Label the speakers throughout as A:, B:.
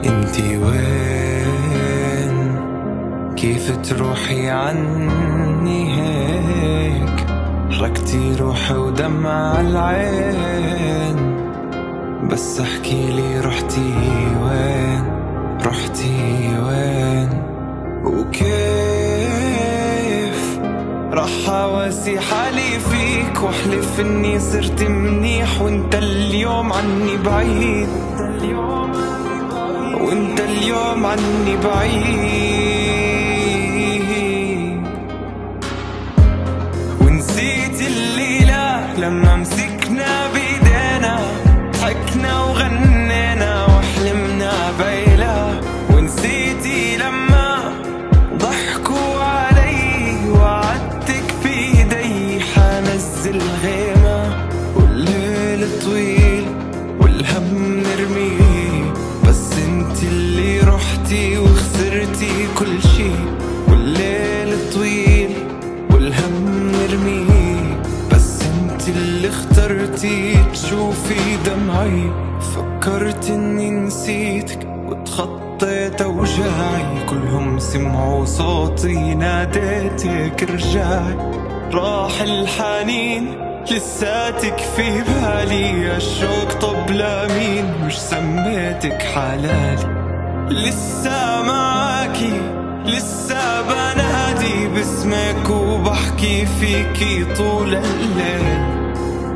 A: انتي وين؟ كيف تروحي عني هيك؟ حركتي روحي ودمع العين، بس احكيلي رحتي وين؟ رحتي وين؟ وكيف راح اواسي حالي فيك واحلف اني صرت منيح وانت اليوم عني بعيد، وانت اليوم عني بعيد. ونسيت الليلة لما مسكنا بيدينا، ضحكنا وغنينا وحلمنا بيلا. ونسيتي لما ضحكوا علي وعدتك في ايدي حنزل غيمة، والليل طويل والهم نرميه، بس انت اللي رحتي وخسرتي كل شي. والليل طويل والهم نرميه، بس انت اللي اخترتي تشوفي دمعي. فكرت اني نسيتك وتخطيت اوجاعي، كلهم سمعوا صوتي ناديتك ارجعي. راح الحنين لساتك في بالي، الشوق طب لمين مش سميتك حلالي. لسه معاكي لسه بنادي باسمك وبحكي فيكي طول الليل.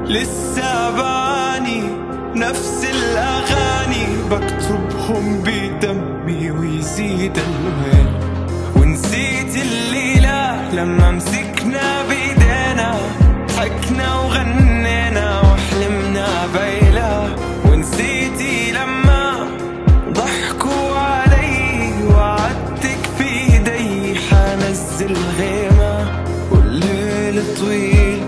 A: لسه بعاني نفس الأغاني بكتبهم بدمي ويزيد الويل. ونسيت الليلة لما مسكنا بيدينا، ضحكنا وغنينا وحلمنا بيلا. ونسيتي لما ضحكوا علي وعدتك في ايدي حنزل غيمة، والليل طويل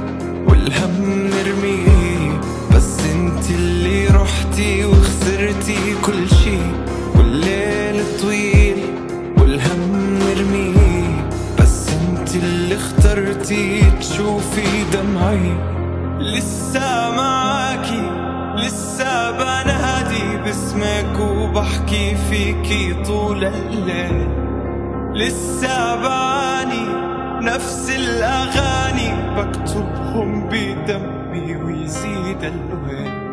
A: والهم نرميه، بس انت اللي رحتي وخسرتي كل شي. والليل طويل والهم نرميه، بس انت اللي اخترتي تشوفي دمعي. لسه معاكي لسه بنادي باسمك وبحكي فيكي طول الليل. لسه بعاني نفس الأغاني بكتبهم بدمي ويزيد الويل.